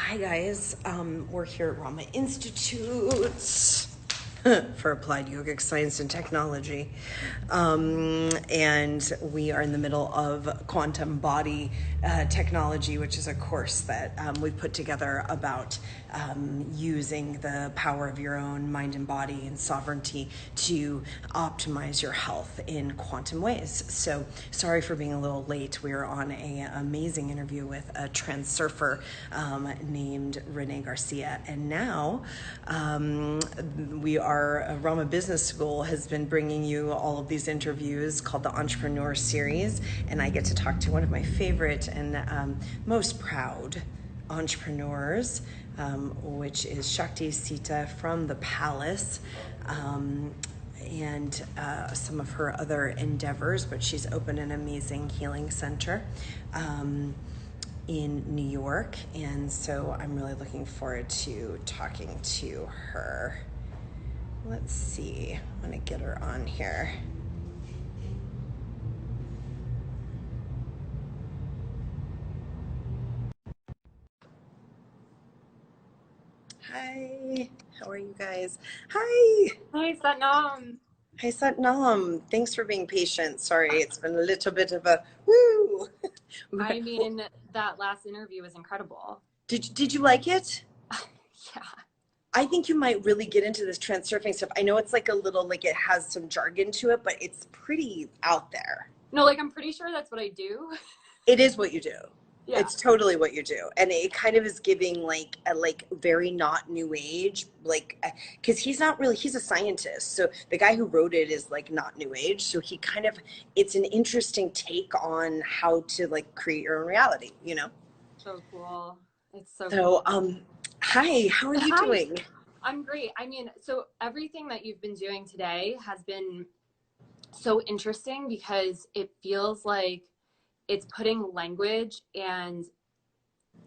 Hi guys, we're here at Rama Institute for Applied Yogic Science and Technology, and we are in the middle of quantum body technology, which is a course that we put together about using the power of your own mind and body and sovereignty to optimize your health in quantum ways. So sorry for being a little late. We were on an amazing interview with a trans surfer named Renee Garcia, and now Rama Business School has been bringing you all of these interviews called the Entrepreneur Series, and I get to talk to one of my favorite and most proud entrepreneurs, which is Shakti Sita from the Palace, and some of her other endeavors, but she's opened an amazing healing center in New York, and so I'm really looking forward to talking to her. Let's see, I'm gonna get her on here. Hi, how are you guys? Hi. Hi, Satnam. Hi, Satnam. Thanks for being patient. Sorry, it's been a little bit of a woo. I mean, that last interview was incredible. Did you like it? Yeah. I think you might really get into this transurfing stuff. I know it's like a little, like it has some jargon to it, but it's pretty out there. No, like I'm pretty sure that's what I do. It is what you do. Yeah. It's totally what you do. And it kind of is giving like a very not new age, like, because he's a scientist. So the guy who wrote it is like not new age. So he kind of, it's an interesting take on how to like create your own reality, you know? So cool. It's so cool. Hi, how are you doing? I'm great. I mean, so everything that you've been doing today has been so interesting because it feels like it's putting language and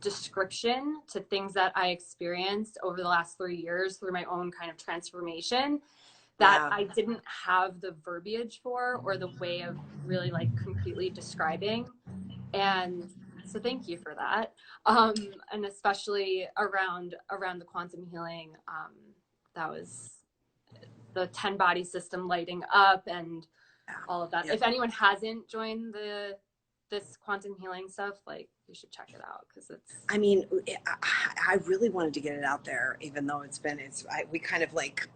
description to things that I experienced over the last 3 years through my own kind of transformation that I didn't have the verbiage for or the way of really like concretely describing. And so thank you for that. And especially around the quantum healing, that was the 10 body system lighting up and all of that. If anyone hasn't joined this quantum healing stuff, like you should check it out because it's. I mean, I really wanted to get it out there, even though we kind of like,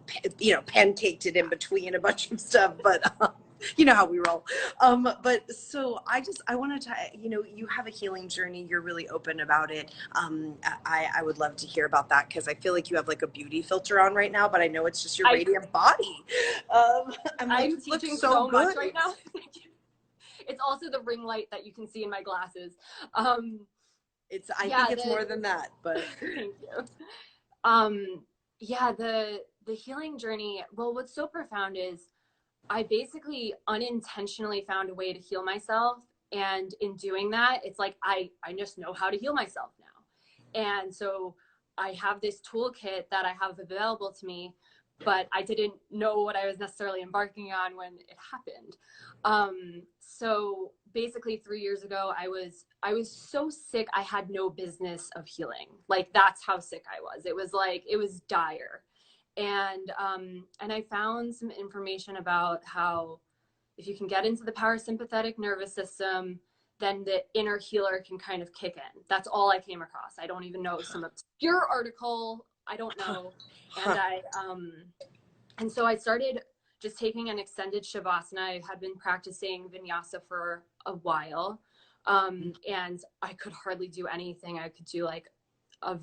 pancaked it in between a bunch of stuff, but you know how we roll. But so I wanted to, you have a healing journey. You're really open about it. I would love to hear about that because I feel like you have like a beauty filter on right now, but I know it's just your radiant body. I'm teaching so much right now. It's also the ring light that you can see in my glasses. I think it's more than that, but thank you. The healing journey. Well, what's so profound is I basically unintentionally found a way to heal myself. And in doing that, it's like, I just know how to heal myself now. And so I have this toolkit that I have available to me, but I didn't know what I was necessarily embarking on when it happened. So basically 3 years ago, I was so sick. I had no business of healing. Like that's how sick I was. It was dire. And I found some information about how if you can get into the parasympathetic nervous system, then the inner healer can kind of kick in. That's all I came across. I don't even know, some obscure article. I don't know. And so I started just taking an extended shavasana. I had been practicing Vinyasa for a while. And I could hardly do anything. I could do like a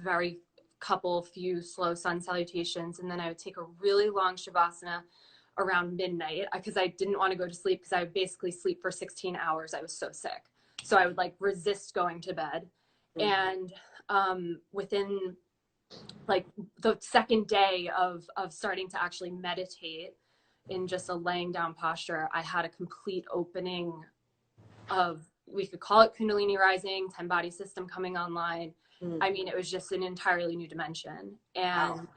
few slow sun salutations. And then I would take a really long shavasana around midnight because I didn't want to go to sleep because I would basically sleep for 16 hours. I was so sick. So I would like resist going to bed. And within like the second day of starting to actually meditate in just a laying down posture, I had a complete opening of, we could call it Kundalini rising, 10 body system coming online. I mean, it was just an entirely new dimension. And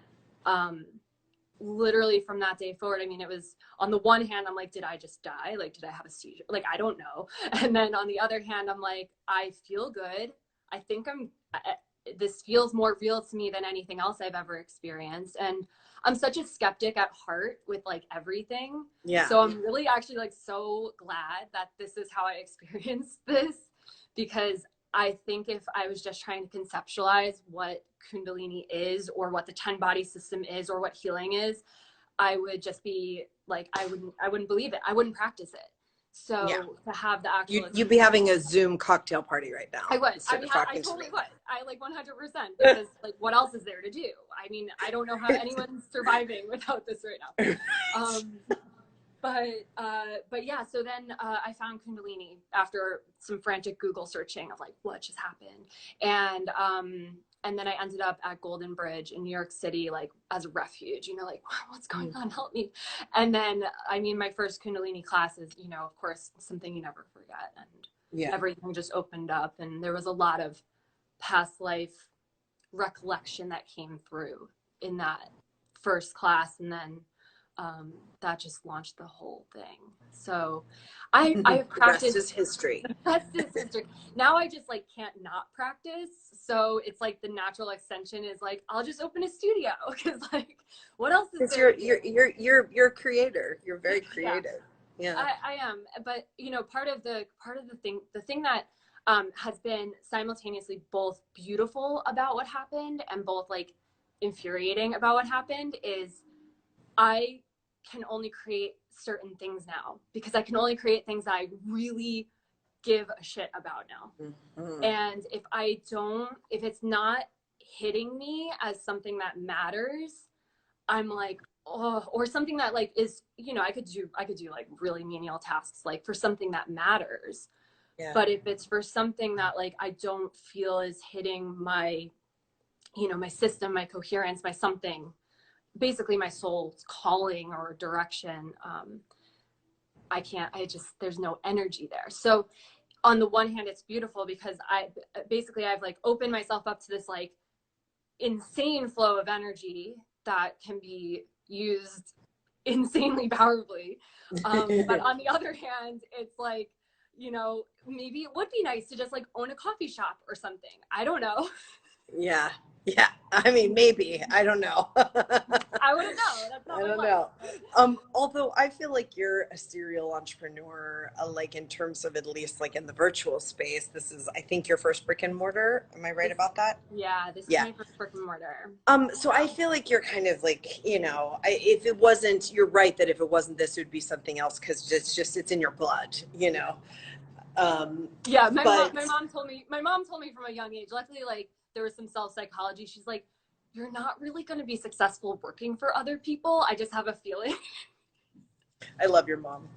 literally from that day forward, I mean, it was on the one hand, I'm like, did I just die? Like, did I have a seizure? Like, I don't know. And then on the other hand, I'm like, I feel good. I think this feels more real to me than anything else I've ever experienced. And I'm such a skeptic at heart with like everything. Yeah. So I'm really actually like so glad that this is how I experienced this, because I think if I was just trying to conceptualize what Kundalini is, or what the 10 body system is, or what healing is, I would just be like, I wouldn't believe it. I wouldn't practice it. So to have the actual, you'd be having a Zoom cocktail party right now. I would. I totally would. I like 100%, because like what else is there to do? I mean, I don't know how anyone's surviving without this right now. But yeah, so then I found Kundalini after some frantic Google searching of like what just happened, and then I ended up at Golden Bridge in New York City, like as a refuge, you know, like what's going on, help me. And then I mean, my first Kundalini class is, you know, of course, something you never forget, and everything just opened up, and there was a lot of past life recollection that came through in that first class, and then that just launched the whole thing. So I've practiced. The rest is history. The rest is history. Now I just like can't not practice. So it's like the natural extension is like, I'll just open a studio, because like what else is there? You're a creator. You're very creative. Yeah. I am. But you know, part of the thing that has been simultaneously both beautiful about what happened and both like infuriating about what happened is I can only create certain things now, because I can only create things that I really give a shit about now. Mm-hmm. And if it's not hitting me as something that matters, I'm like, oh, or something that like is, you know, I could do like really menial tasks like for something that matters. Yeah. But if it's for something that like I don't feel is hitting my, you know, my system, my coherence, my something, basically my soul's calling or direction, there's no energy there. So on the one hand, it's beautiful because I've like opened myself up to this like insane flow of energy that can be used insanely powerfully. But on the other hand, it's like, you know, maybe it would be nice to just like own a coffee shop or something. I don't know. Yeah. Yeah. I mean, maybe, I don't know. I wouldn't know. That's not I don't know. Although I feel like you're a serial entrepreneur, like in terms of at least like in the virtual space, this is, I think, your first brick and mortar. Am I right about that? Yeah, this is my first brick and mortar. So I feel like you're kind of like, you know, if it wasn't, you're right that if it wasn't this, it would be something else, because it's in your blood, you know. Yeah, my mom told me from a young age, luckily, like there was some self-psychology. She's like, you're not really going to be successful working for other people. I just have a feeling. I love your mom.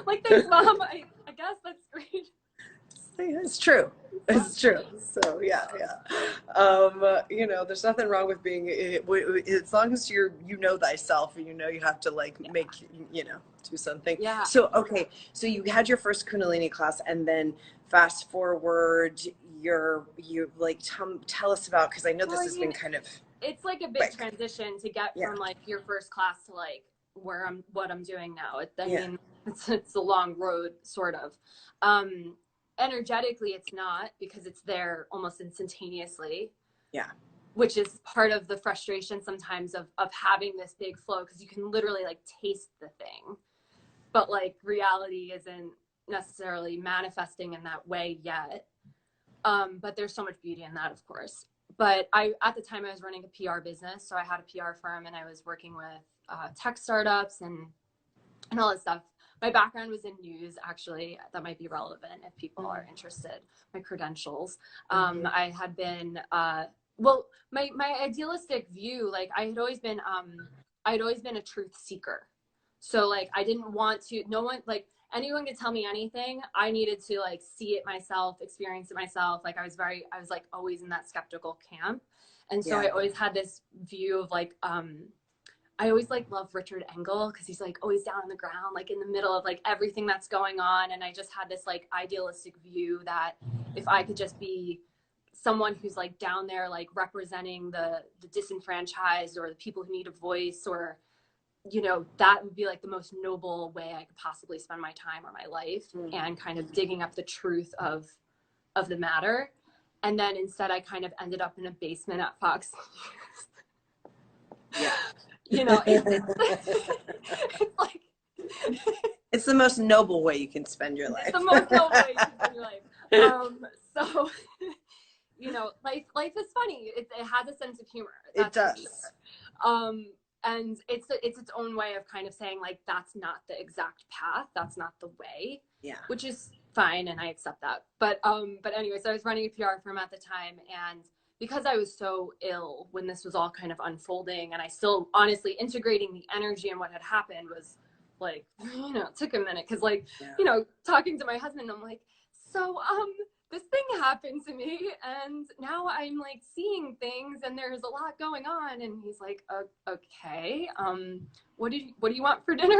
Like, thanks, Mom. I guess that's great. It's true. It's true. So yeah. You know, there's nothing wrong with being, as long as you know thyself, and you know you have to like make, you know, do something. Yeah. So okay, so you had your first Kundalini class, and then fast forward, you like tell us about, because I know this has been kind of. It's like a big transition to get from like your first class to like what I'm doing now. I mean, it's a long road, sort of. Energetically, it's not, because it's there almost instantaneously. Yeah. Which is part of the frustration sometimes of having this big flow, because you can literally like taste the thing, but like reality isn't necessarily manifesting in that way yet. But there's so much beauty in that, of course. But at the time I was running a PR business, so I had a PR firm, and I was working with tech startups and all that stuff. My background was in news, actually. That might be relevant if people are interested. My credentials. I had been, my idealistic view, like I had always been a truth seeker. So like, I didn't want to, anyone could tell me anything. I needed to like see it myself, experience it myself. Like I was like always in that skeptical camp. And so I always had this view of like, I always like love Richard Engel, because he's like always down on the ground, like in the middle of like everything that's going on. And I just had this like idealistic view that if I could just be someone who's like down there, like representing the disenfranchised or the people who need a voice, or, you know, that would be like the most noble way I could possibly spend my time or my life, and kind of digging up the truth of the matter. And then instead I kind of ended up in a basement at Fox. Yeah. You know, it's like, it's the most noble way you can spend your life. It's the most noble way you can spend your life. So, you know, life is funny. It has a sense of humor. It does. Sure. And it's its own way of kind of saying, like, that's not the exact path. That's not the way. Yeah. Which is fine, and I accept that. But anyway, so I was running a PR firm at the time, and because I was so ill when this was all kind of unfolding, and I still honestly integrating the energy and what had happened was like, you know, it took a minute, because like, you know, talking to my husband, I'm like, so this thing happened to me, and now I'm like seeing things, and there's a lot going on. And he's like, okay, what do you want for dinner?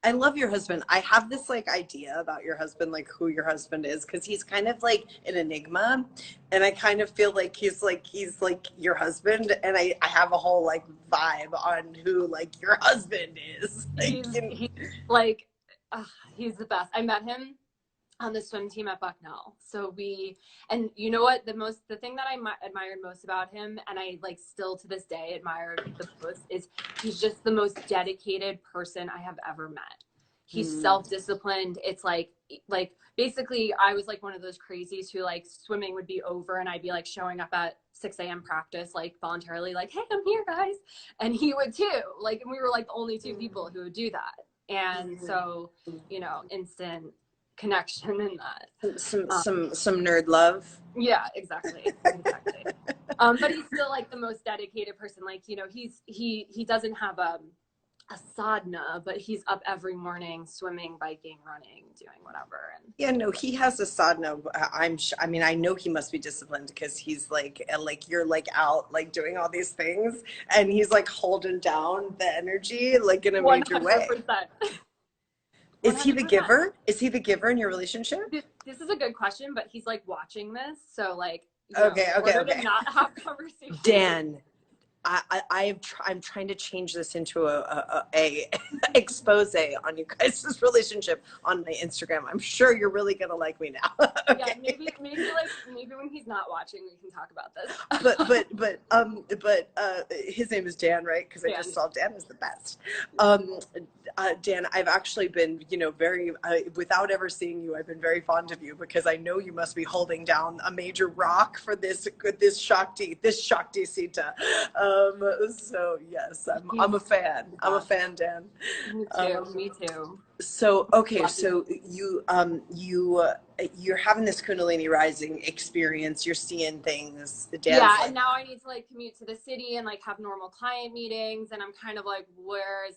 I love your husband. I have this like idea about your husband, like who your husband is, because he's kind of like an enigma, and I kind of feel like he's like your husband, and I have a whole like vibe on who like your husband is. Like, he's like, he's the best. I met him on the swim team at Bucknell. So and you know what, the thing that I admired most about him, and I like still to this day admire the most, is he's just the most dedicated person I have ever met. He's self-disciplined. It's like basically I was like one of those crazies who like swimming would be over and I'd be like showing up at 6 a.m. practice, like voluntarily, like, hey, I'm here, guys. And he would too. Like, and we were like the only two people who would do that. And so, you know, instant connection in that. Some nerd love. Yeah, exactly. But he's still like the most dedicated person. Like, you know, he doesn't have a sadhana, but he's up every morning swimming, biking, running, doing whatever. And yeah, no, he has a sadhana. I mean, I know he must be disciplined, because he's like you're like out like doing all these things, and he's like holding down the energy like in a major 100%. Way. Is he the giver? Is he the giver in your relationship? This is a good question, but he's like watching this, so like, okay. To not have conversation. Dan, I'm trying to change this into a expose on you guys' relationship on my Instagram. I'm sure you're really gonna like me now. Okay. Yeah, maybe when he's not watching, we can talk about this. but his name is Dan, right? Because I just saw Dan is the best. Dan, I've actually been, you know, very without ever seeing you, I've been very fond of you, because I know you must be holding down a major rock for this Shakti Sita. So yes, I'm a fan. I'm a fan, Dan. Me too. So okay, so you're having this Kundalini rising experience. You're seeing things. And now I need to like commute to the city and like have normal client meetings, and I'm kind of like, where's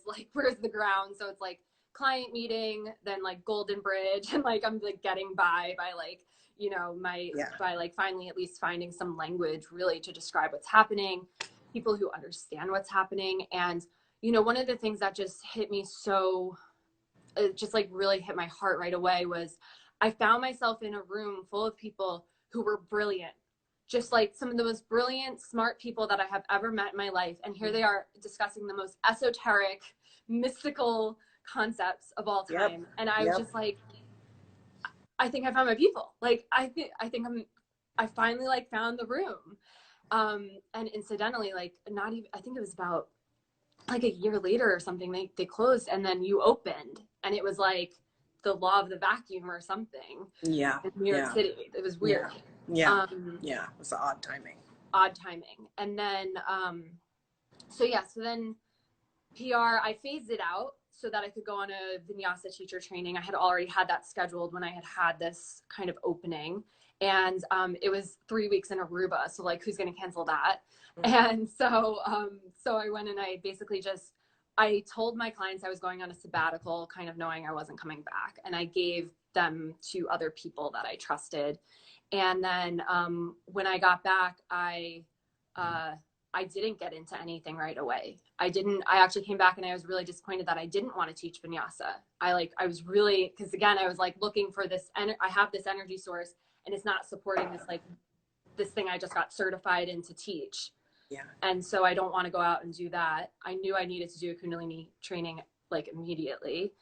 the ground? So it's like client meeting, then like Golden Bridge, and like I'm like getting by like, you know, by like finally at least finding some language really to describe what's happening, people who understand what's happening. And you know, one of the things that just hit me just like really hit my heart right away was I found myself in a room full of people who were brilliant, just like some of the most brilliant, smart people that I have ever met in my life. And here they are discussing the most esoteric, mystical concepts of all time. Yep. And I was just like, I think I found my people. Like, I finally like found the room. And incidentally, like I think it was about like a year later or something, they closed, and then you opened, and it was like the law of the vacuum or something. Yeah. In New York City. It was weird. Yeah. It was odd timing. And then, so then PR, I phased it out so that I could go on a Vinyasa teacher training. I had already had that scheduled when I had this kind of opening. And it was 3 weeks in Aruba. So like, who's going to cancel that? And so I went and I basically I told my clients I was going on a sabbatical, kind of knowing I wasn't coming back. And I gave them to other people that I trusted. And then when I got back, I didn't get into anything right away. I actually came back and I was really disappointed that I didn't want to teach Vinyasa. I was really, because again, I was like looking for this, I have this energy source and it's not supporting this thing I just got certified in to teach. Yeah. And so I don't want to go out and do that. I knew I needed to do a Kundalini training like immediately.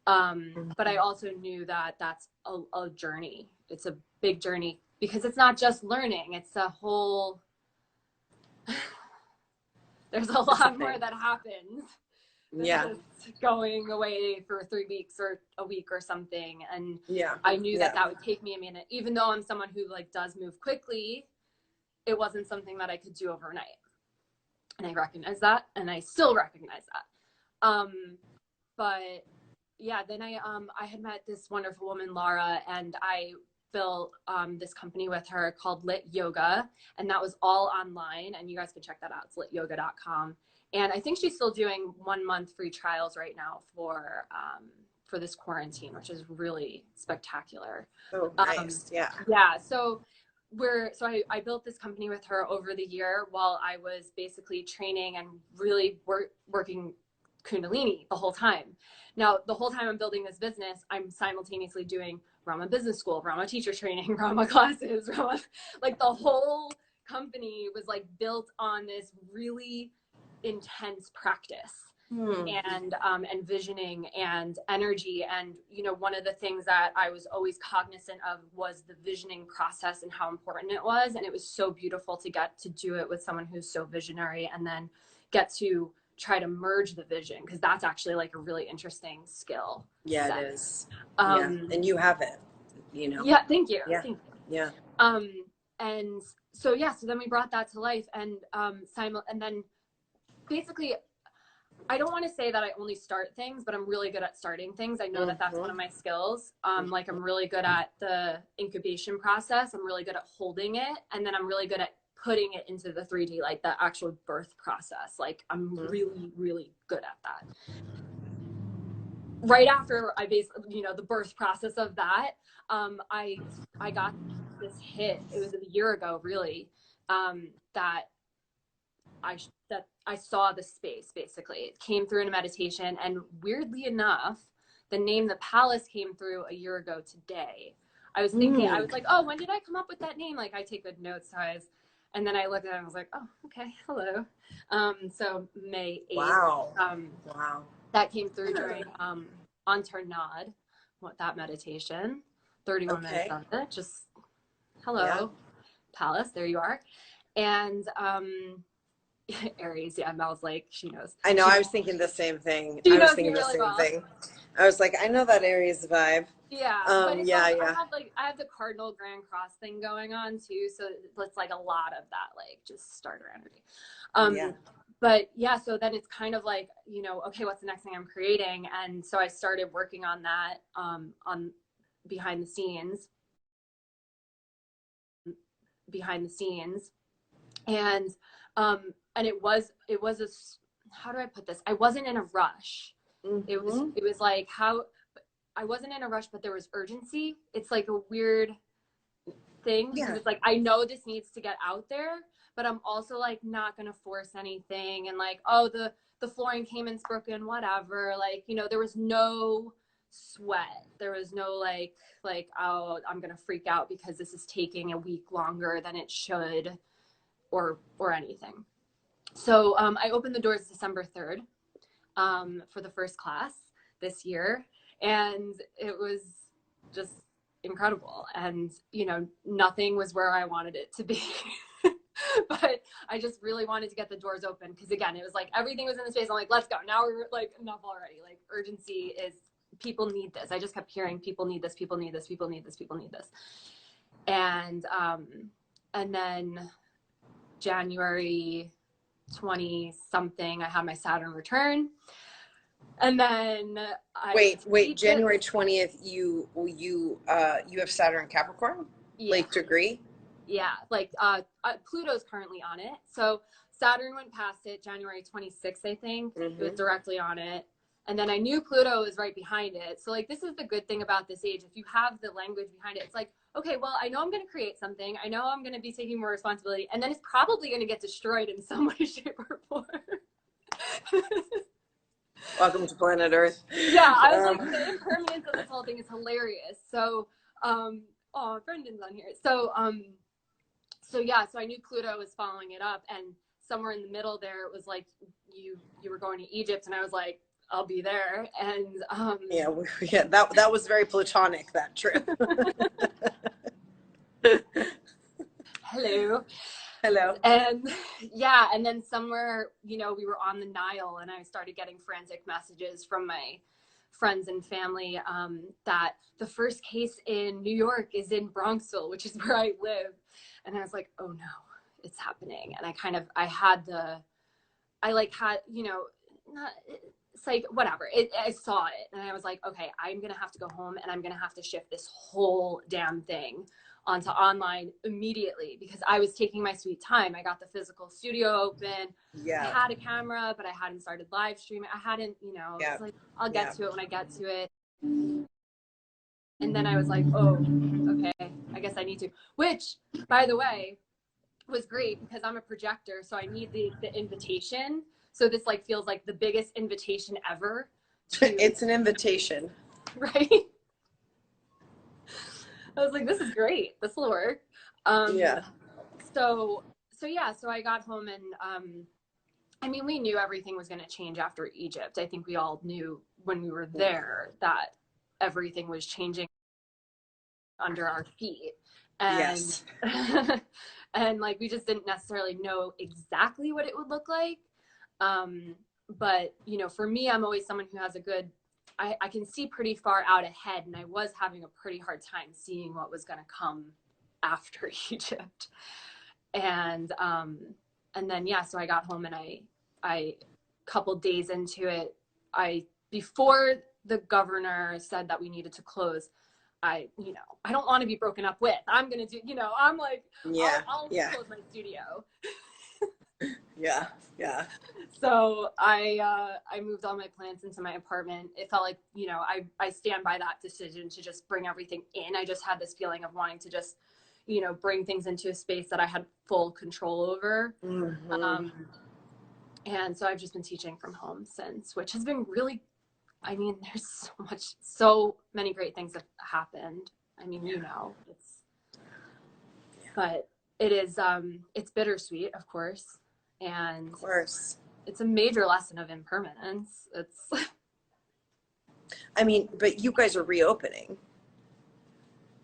But I also knew that that's a journey. It's a big journey because it's not just learning, it's a whole, there's a lot more that happens than just going away for 3 weeks or a week or something. And I knew that would take me a minute, even though I'm someone who like does move quickly. It wasn't something that I could do overnight. And I recognize that, and I still recognize that. But yeah, then I had met this wonderful woman, Laura, and I built this company with her called Lit Yoga, and that was all online, and you guys can check that out. It's lityoga.com. And I think she's still doing 1 month free trials right now for this quarantine, which is really spectacular. Oh, nice. Yeah. So I built this company with her over the year while I was basically training and really working Kundalini the whole time. Now, the whole time I'm building this business, I'm simultaneously doing Brahma Business School, Brahma Teacher Training, Brahma classes, like the whole company was like built on this really intense practice. And visioning and energy. And, you know, one of the things that I was always cognizant of was the visioning process and how important it was. And it was so beautiful to get to do it with someone who's so visionary, and then get to try to merge the vision, because that's actually like a really interesting skill. Yeah, set. It is. And you have it, you know. Yeah, thank you. Yeah. Thank you. Yeah. And so then we brought that to life, and and then basically, I don't want to say that I only start things, but I'm really good at starting things. I know that that's one of my skills. Like I'm really good at the incubation process. I'm really good at holding it. And then I'm really good at putting it into the 3D, like the actual birth process. Like I'm really, really good at that. Right after I basically, the birth process of that, I got this hit. It was a year ago, really, that I saw the space. Basically, it came through in a meditation, and weirdly enough, the name the Pallas came through a year ago today. I was thinking, I was like, oh, when did I come up with that name? Like I take good notes, and then I looked at it and I was like, oh, okay, hello. So May 8th. Wow. That came through during Antar Nod, that meditation. 31 minutes of it. Just hello, Pallas. There you are. And Aries, Mel's like, she knows. I know, I was thinking the same thing. I was like, I know that Aries vibe. Yeah. But I have the Cardinal Grand Cross thing going on too. So it's like a lot of that, like just starter energy. But yeah, so then it's kind of like, okay, what's the next thing I'm creating? And so I started working on that, on behind the scenes. And it was how do I put this? I wasn't in a rush. It was like I wasn't in a rush, but there was urgency. It's like a weird thing, because it's like, I know this needs to get out there, but I'm also like not going to force anything. And like, oh, the flooring came in broken, whatever. Like, there was no sweat. There was no like, oh, I'm going to freak out because this is taking a week longer than it should, or anything. So I opened the doors December 3rd for the first class this year, and it was just incredible. And nothing was where I wanted it to be, but I just really wanted to get the doors open, because again, it was like everything was in the space. I'm like, let's go now. We're like, enough already. Like, urgency is, people need this. I just kept hearing people need this, people need this, people need this, people need this. And then January 20 something, I had my Saturn return. And then wait, January 20th, you have Saturn Capricorn, like degree? Yeah, like Pluto's currently on it. So Saturn went past it January 26th, I think. It was directly on it. And then I knew Pluto was right behind it. So like, this is the good thing about this age. If you have the language behind it, it's like, okay, well, I know I'm going to create something. I know I'm going to be taking more responsibility. And then it's probably going to get destroyed in some way, shape, or form. Welcome to planet Earth. Yeah, I was like, the impermanence of this whole thing is hilarious. So, Brendan's on here. So I knew Pluto was following it up, and somewhere in the middle there, it was like, you were going to Egypt, and I was like, I'll be there. And that was very platonic, that trip. Hello. Hello. And yeah, and then somewhere, you know, we were on the Nile and I started getting frantic messages from my friends and family that the first case in New York is in Bronxville, which is where I live. And I was like, oh no, it's happening. And I had, you know, not, it's like, whatever. I saw it and I was like, okay, I'm going to have to go home and I'm going to have to shift this whole damn thing onto online immediately, because I was taking my sweet time. I got the physical studio open. I had a camera, but I hadn't started live streaming. I hadn't, you know, it's like, I'll get to it when I get to it. And then I was like, oh, okay, I guess I need to, which, by the way, was great because I'm a projector. So I need the invitation. So this like feels like the biggest invitation ever. It's an invitation. Right? I was like, this is great. This will work. So I got home and, I mean, we knew everything was going to change after Egypt. I think we all knew when we were there that everything was changing under our feet. And, yes. and like, we just didn't necessarily know exactly what it would look like. But, you know, for me, I'm always someone who has I can see pretty far out ahead, and I was having a pretty hard time seeing what was going to come after Egypt. And then, so I got home and I couple days into it, before the governor said that we needed to close, I don't want to be broken up with. I'm going to do, you know, I'm like, I'll close my studio. Yeah. So I moved all my plants into my apartment. It felt like, you know, I stand by that decision to just bring everything in. I just had this feeling of wanting to just, you know, bring things into a space that I had full control over. Mm-hmm. And so I've just been teaching from home since, which has been really, I mean, there's so many great things have happened. I mean, you know, but it is, it's bittersweet, of course. And of course, it's a major lesson of impermanence. I mean, but you guys are reopening.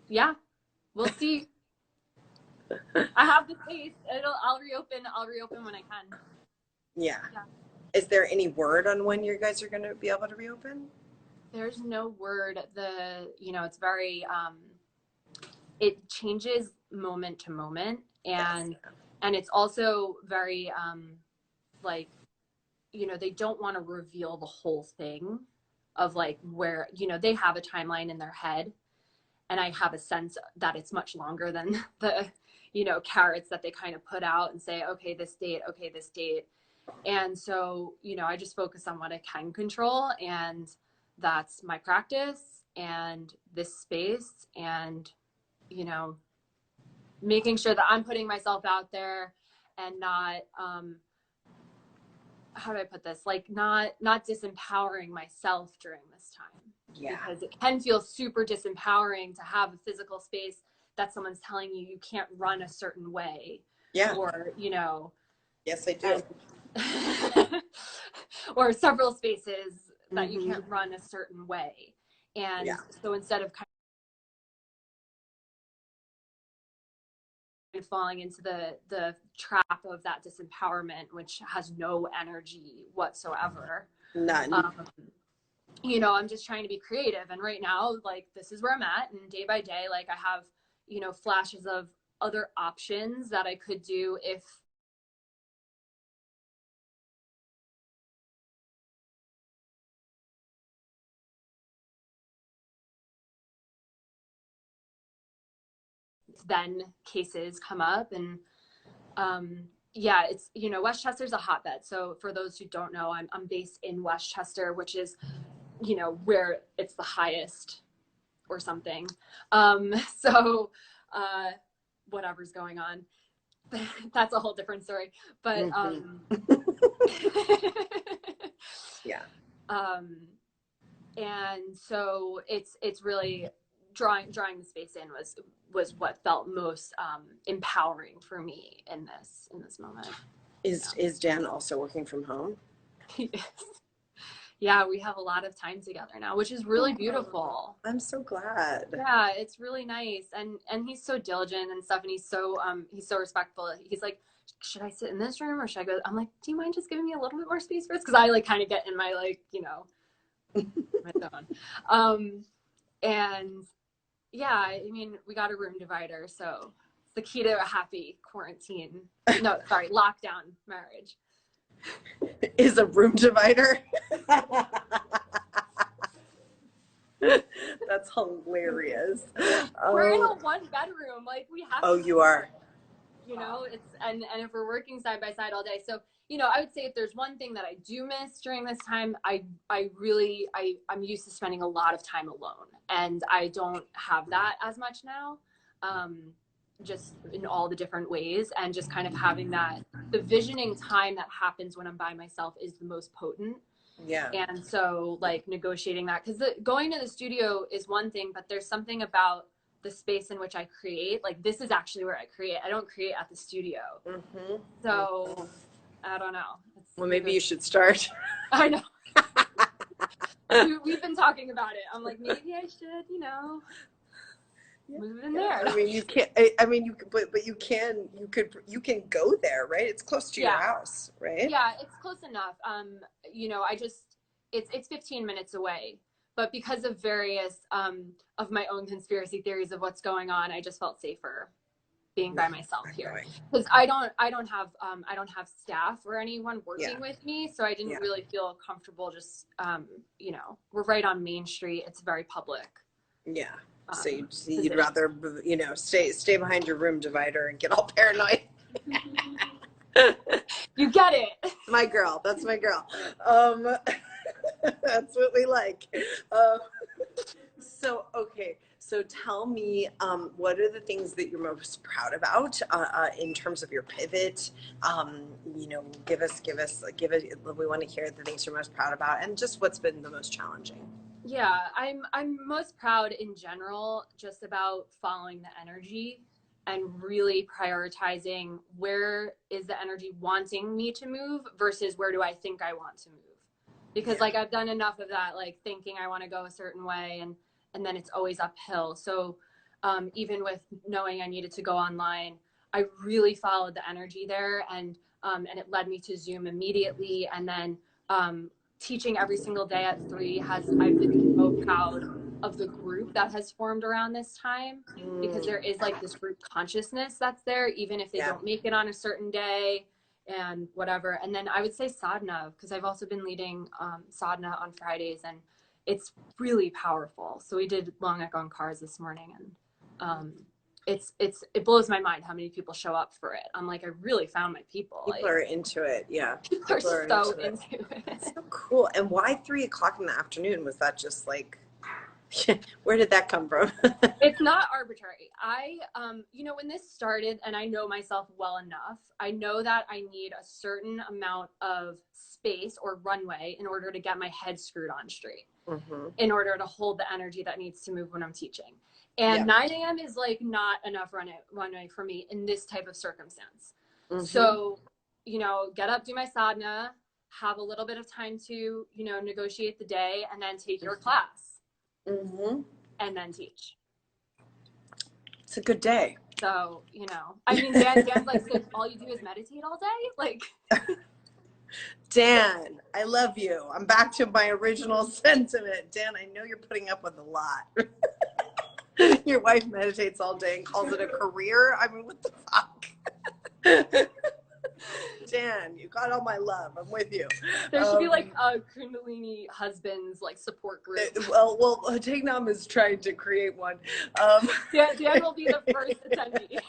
Yeah, we'll see. I have the space. I'll reopen when I can. Yeah. Is there any word on when you guys are going to be able to reopen? There's no word. You know, it's very, it changes moment to moment. And it's also very, like, you know, they don't want to reveal the whole thing of like where, you know, they have a timeline in their head. And I have a sense that it's much longer than the, you know, carrots that they kind of put out and say, okay, this date. And so, you know, I just focus on what I can control. And that's my practice and this space and, you know, making sure that I'm putting myself out there and not, how do I put this? Like not disempowering myself during this time. Yeah. Because it can feel super disempowering to have a physical space that someone's telling you can't run a certain way. Yeah. Or, you know. Yes, I do. Or several spaces that you can't run a certain way. And so instead of kind of falling into the trap of that disempowerment, which has no energy whatsoever. None. You know, I'm just trying to be creative. And right now, like, this is where I'm at. And day by day, like, I have, you know, flashes of other options that I could do if then cases come up. And it's, you know, Westchester's a hotbed. So for those who don't know, I'm based in Westchester, which is, you know, where it's the highest or something. So whatever's going on, that's a whole different story. But and so it's really drawing the space in was what felt most empowering for me in this moment. Is Dan also working from home? Yes. Yeah, we have a lot of time together now, which is really beautiful. I'm so glad. Yeah, it's really nice. And he's so diligent and stuff, and he's so respectful. He's like, should I sit in this room or should I go? I'm like, do you mind just giving me a little bit more space first? Because I like kind of get in my like, you know, my zone. And yeah, I mean, we got a room divider, so it's the key to a happy quarantine. No, sorry, lockdown marriage. Is a room divider. That's hilarious. We're in a one bedroom, like we have. Oh, you are. You know, it's and if we're working side by side all day, so you know, I would say if there's one thing that I do miss during this time, I'm used to spending a lot of time alone, and I don't have that as much now. Just in all the different ways, and just kind of having that, the visioning time that happens when I'm by myself is the most potent. Yeah. And so like negotiating that, because going to the studio is one thing, but there's something about the space in which I create. Like this is actually where I create. I don't create at the studio. Mm-hmm. So I don't know. Well, maybe you should start. I know. We've been talking about it. I'm like, maybe I should, you know, move in there. I mean, you can't. I mean, you but you can. You can go there, right? It's close to your house, right? Yeah, it's close enough. You know, it's 15 minutes away, but because of various of my own conspiracy theories of what's going on, I just felt safer being by myself here, because I don't have staff or anyone working with me, so I didn't really feel comfortable. Just you know, we're right on Main Street. It's very public. Yeah. So you'd rather, you know, stay behind your room divider and get all paranoid. You get it. My girl. That's my girl. That's what we like. So, okay. So tell me, what are the things that you're most proud about in terms of your pivot? You know, give it. We want to hear the things you're most proud about, and just what's been the most challenging. Yeah, I'm most proud in general just about following the energy and really prioritizing where is the energy wanting me to move versus where do I think I want to move. Because like I've done enough of that, like thinking I want to go a certain way and then it's always uphill. So even with knowing I needed to go online, I really followed the energy there, and it led me to Zoom immediately, and then teaching every single day at 3 I've been so proud of the group that has formed around this time, because there is like this group consciousness that's there, even if they don't make it on a certain day and whatever. And then I would say sadhana, because I've also been leading sadhana on Fridays, and it's really powerful. So we did long neck on cars this morning, and it blows my mind how many people show up for it. I'm like, I really found my people. People are into it. Yeah. People are so into it. So cool. And why 3 o'clock in the afternoon? Was that just like, where did that come from? It's not arbitrary. You know, when this started, and I know myself well enough, I know that I need a certain amount of space or runway in order to get my head screwed on straight, in order to hold the energy that needs to move when I'm teaching. And 9 a.m. is like not enough runway for me in this type of circumstance. So, you know, get up, do my sadhana, have a little bit of time to, you know, negotiate the day, and then take your class. And then teach. It's a good day. So, you know, I mean, Dan's like, so all you do is meditate all day? Like, Dan, I love you. I'm back to my original sentiment. Dan, I know you're putting up with a lot. Your wife meditates all day and calls it a career. I mean, what the fuck? Dan, you got all my love. I'm with you. There should be like a Kundalini husbands like support group. Well, Tagnam is trying to create one. Dan will be the first attendee.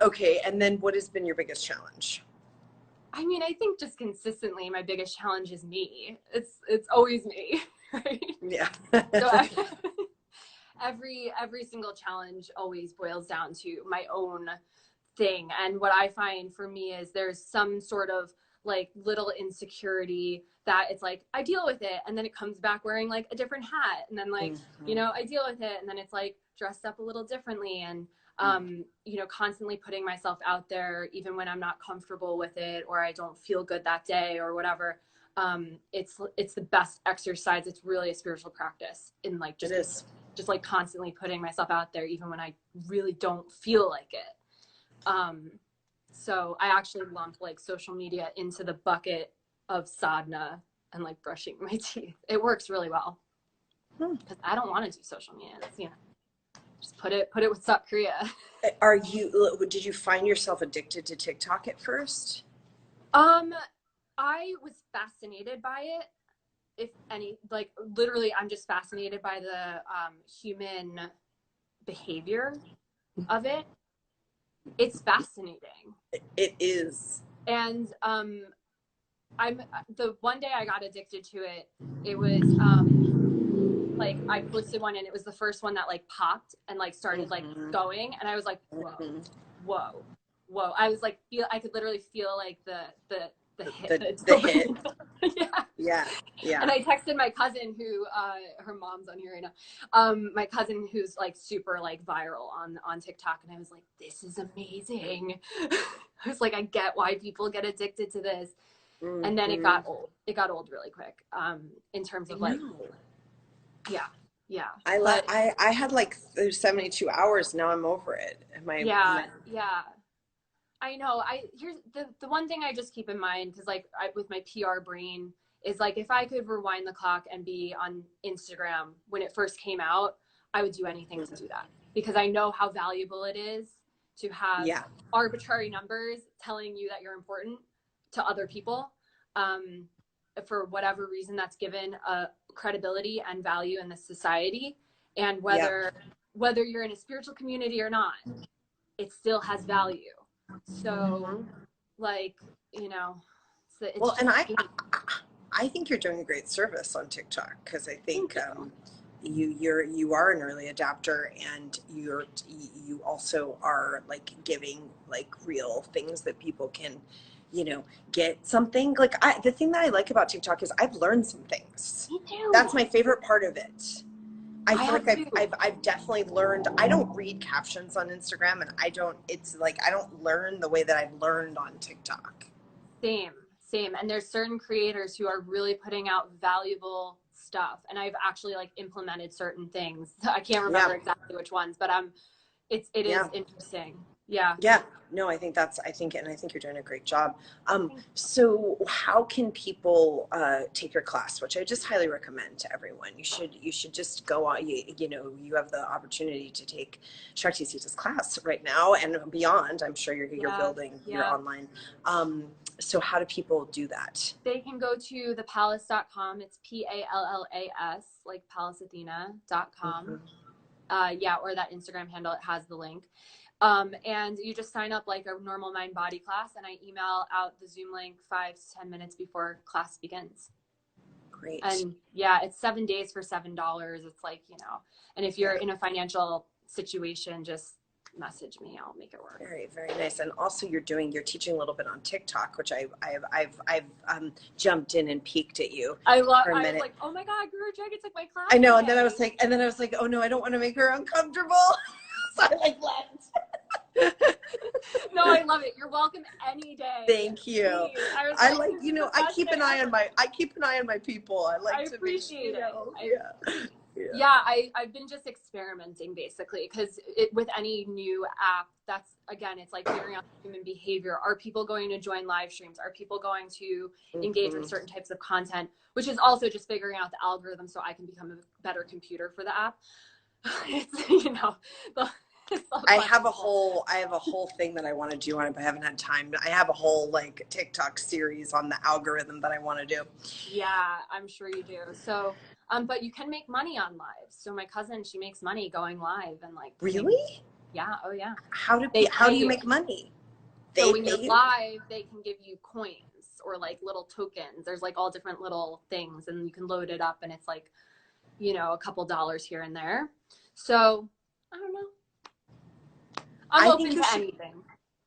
Okay, and then what has been your biggest challenge? I mean, I think just consistently, my biggest challenge is me. It's always me, right? Yeah. So every single challenge always boils down to my own thing. And what I find for me is there's some sort of like little insecurity that it's like, I deal with it. And then it comes back wearing like a different hat. And then like, you know, I deal with it. And then it's like dressed up a little differently. And you know, constantly putting myself out there, even when I'm not comfortable with it, or I don't feel good that day or whatever. It's the best exercise. It's really a spiritual practice in like, just like constantly putting myself out there, even when I really don't feel like it. So I actually lump like social media into the bucket of sadhana and like brushing my teeth. It works really well because I don't want to do social media. It's, you know, just put it with South Korea. Did you find yourself addicted to TikTok at first? I was fascinated by it. If any, like literally, I'm just fascinated by the human behavior of it. It's fascinating. It is. And the one day I got addicted to it, it was like I posted one and it was the first one that like popped and like started like going, and I was like, whoa. I was like, I could literally feel like the hit. Yeah. And I texted my cousin who her mom's on here right now, my cousin who's like super like viral on TikTok, and I was like, this is amazing. I was like, I get why people get addicted to this. And then it got old really quick, in terms of like, yeah. I had like 72 hours. Now I'm over it. Yeah. I know. Here's the one thing I just keep in mind, because like with my PR brain, is like if I could rewind the clock and be on Instagram when it first came out, I would do anything to do that, because I know how valuable it is to have arbitrary numbers telling you that you're important to other people, for whatever reason that's given credibility and value in this society. And whether you're in a spiritual community or not, it still has value. So like, you know, and I think you're doing a great service on TikTok, because I think you are an early adapter, and you also are like giving like real things that people can, you know, get something. Like the thing that I like about TikTok is I've learned some things. Me too. That's my favorite part of it. I feel like I've definitely learned. I don't read captions on Instagram, and it's like I don't learn the way that I've learned on TikTok. Same. And there's certain creators who are really putting out valuable stuff, and I've actually like implemented certain things. I can't remember exactly which ones, but it is interesting. Yeah. No, I think you're doing a great job. So how can people take your class, which I just highly recommend to everyone? You should just go on. You know, you have the opportunity to take Shakti Sita's class right now and beyond. I'm sure you're building your online. So how do people do that? They can go to thepallas.com. It's PALLAS, like PallasAthena.com. Or that Instagram handle, it has the link. And you just sign up like a normal mind body class, and I email out the Zoom link 5 to 10 minutes before class begins. Great. And it's 7 days for $7. It's like, you know, and if you're in a financial situation, just message me. I'll make it work. Very, very nice. And also you're teaching a little bit on TikTok, which I've jumped in and peeked at you. I was like, oh my God, Guru Jagat took my class. I know. And then I was like, oh no, I don't want to make her uncomfortable. So I like left. No, I love it. You're welcome any day. Thank you. I like, you know, I keep an eye on my people. I appreciate it. I've been just experimenting basically, because with any new app, that's again, it's like figuring out human behavior. Are people going to join live streams? Are people going to engage with certain types of content? Which is also just figuring out the algorithm so I can become a better computer for the app. It's, you know, I have a whole thing that I want to do on it, but I haven't had time. I have a whole like TikTok series on the algorithm that I want to do. Yeah, I'm sure you do. So, but you can make money on live. So my cousin, she makes money going live and like. Really? Yeah. Oh yeah. How do you make money? So when you're live, they can give you coins or like little tokens. There's like all different little things, and you can load it up, and it's like, you know, a couple dollars here and there. So I don't know. I'm open to anything.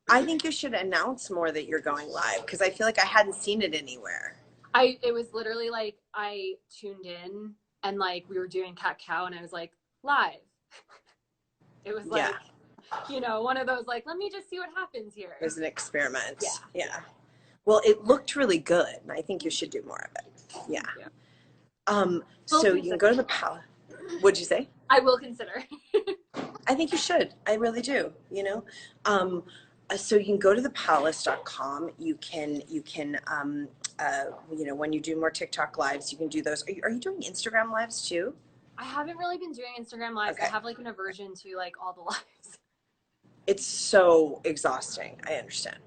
I think you should announce more that you're going live, because I feel like I hadn't seen it anywhere. It was literally like I tuned in and like we were doing cat cow, and I was like live. It was like you know, one of those, like, let me just see what happens here. It was an experiment. Yeah. Yeah. Well, it looked really good, and I think you should do more of it. Yeah. So you can go to the Palace. What'd you say? I will consider. I think you should. I really do. You know, so you can go to thepalace.com. You can, you know, when you do more TikTok lives, you can do those. Are you doing Instagram lives too? I haven't really been doing Instagram lives. Okay. I have like an aversion to like all the lives. It's so exhausting. I understand.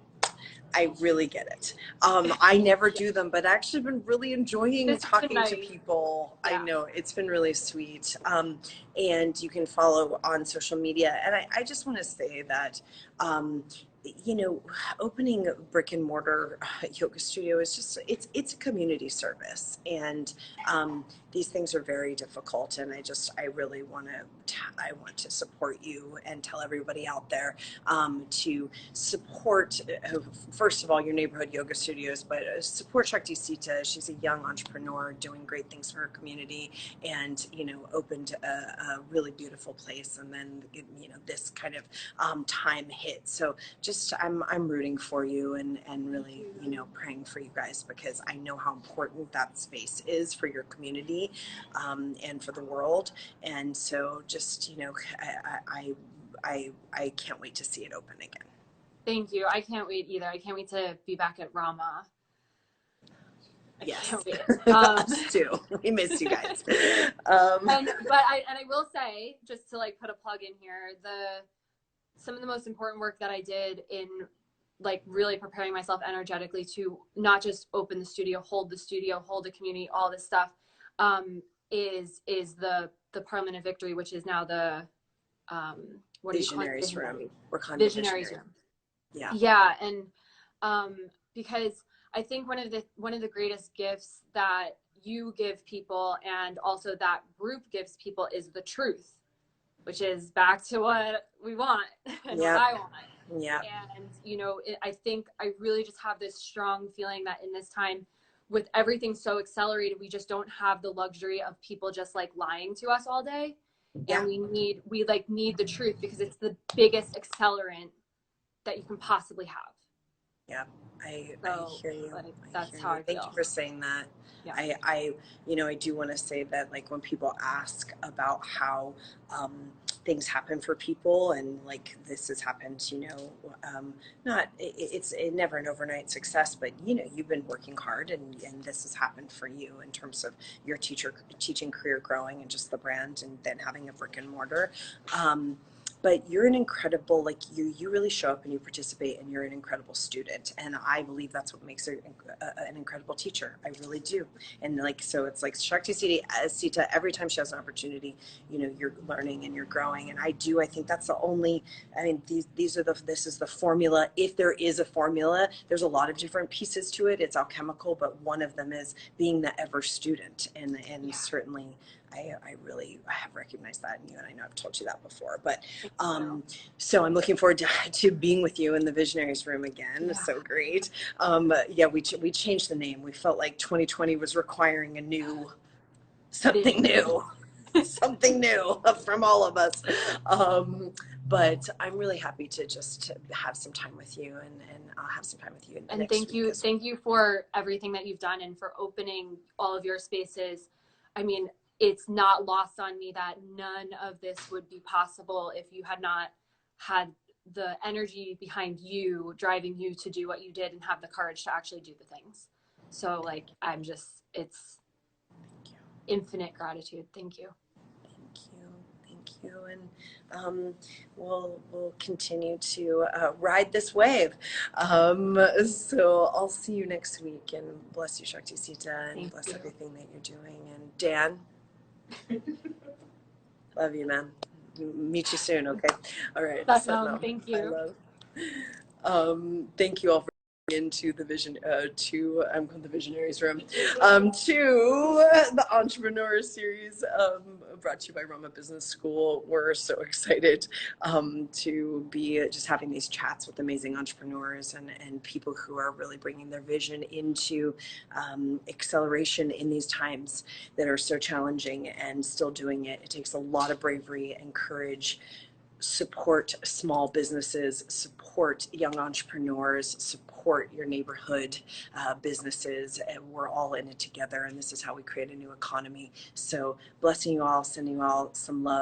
I really get it. I never do them, but actually been really enjoying talking to people. Yeah. I know it's been really sweet. And you can follow on social media. And I just want to say that, you know, opening a brick and mortar yoga studio is just, it's a community service. And these things are very difficult. And I really want to support you and tell everybody out there to support, first of all, your neighborhood yoga studios, but support Shakti Sita. She's a young entrepreneur doing great things for her community, and, you know, opened a really beautiful place. And then, you know, this kind of time hit. So just, I'm rooting for you and really, you know, praying for you guys, because I know how important that space is for your community and for the world. And so just, you know, I can't wait to see it open again. Thank you. I can't wait either. I can't wait to be back at Rama. Yes, us too. We miss you guys. And I will say, just to like put a plug in here, some of the most important work that I did in like really preparing myself energetically to not just open the studio, hold the community, all this stuff, is the Parliament of Victory, which is now the what Visionaries Room. We're calling Visionaries Room. Yeah. Yeah, and because I think one of the greatest gifts that you give people, and also that group gives people, is the truth, which is back to what we want and what I want. Yeah. And, you know, I think I really just have this strong feeling that in this time, with everything so accelerated, we just don't have the luxury of people just like lying to us all day. Yeah. And we need the truth, because it's the biggest accelerant that you can possibly have. Yeah, I hear you. Like, that's how I feel. Thank you for saying that. Yeah. I you know, I do want to say that, like, when people ask about how things happen for people, and like this has happened, you know, it's never an overnight success, but, you know, you've been working hard, and this has happened for you in terms of your teaching career growing, and just the brand, and then having a brick and mortar. But you're an incredible, like, you really show up and you participate, and you're an incredible student. And I believe that's what makes an incredible teacher. I really do. And like, so it's like Shakti Sita, every time she has an opportunity, you know, you're learning and you're growing. And I think that's the only, I mean, this is the formula. If there is a formula, there's a lot of different pieces to it. It's alchemical, but one of them is being the ever student. And certainly, I have recognized that in you, and I know I've told you that before, but so I'm looking forward to being with you in the Visionaries Room again. Yeah. So great. We changed the name. We felt like 2020 was requiring something new from all of us. But I'm really happy to just have some time with you, and I'll have some time with you. And thank you for everything that you've done, and for opening all of your spaces. I mean, it's not lost on me that none of this would be possible if you had not had the energy behind you, driving you to do what you did, and have the courage to actually do the things. So, like, it's infinite gratitude. Thank you. Thank you. And we'll continue to ride this wave. So I'll see you next week, and bless you, Shakti Sita, and bless everything that you're doing. And Dan, love you, man. Meet you soon, okay? All right. Thank you. Thank you all for into the the Visionaries Room, to the Entrepreneur Series, brought to you by Roma Business School. We're so excited to be just having these chats with amazing entrepreneurs and people who are really bringing their vision into acceleration in these times that are so challenging, and still doing it. It takes a lot of bravery and courage support small businesses, support young entrepreneurs, support your neighborhood businesses, and we're all in it together. And this is how we create a new economy. So blessing you all, sending you all some love.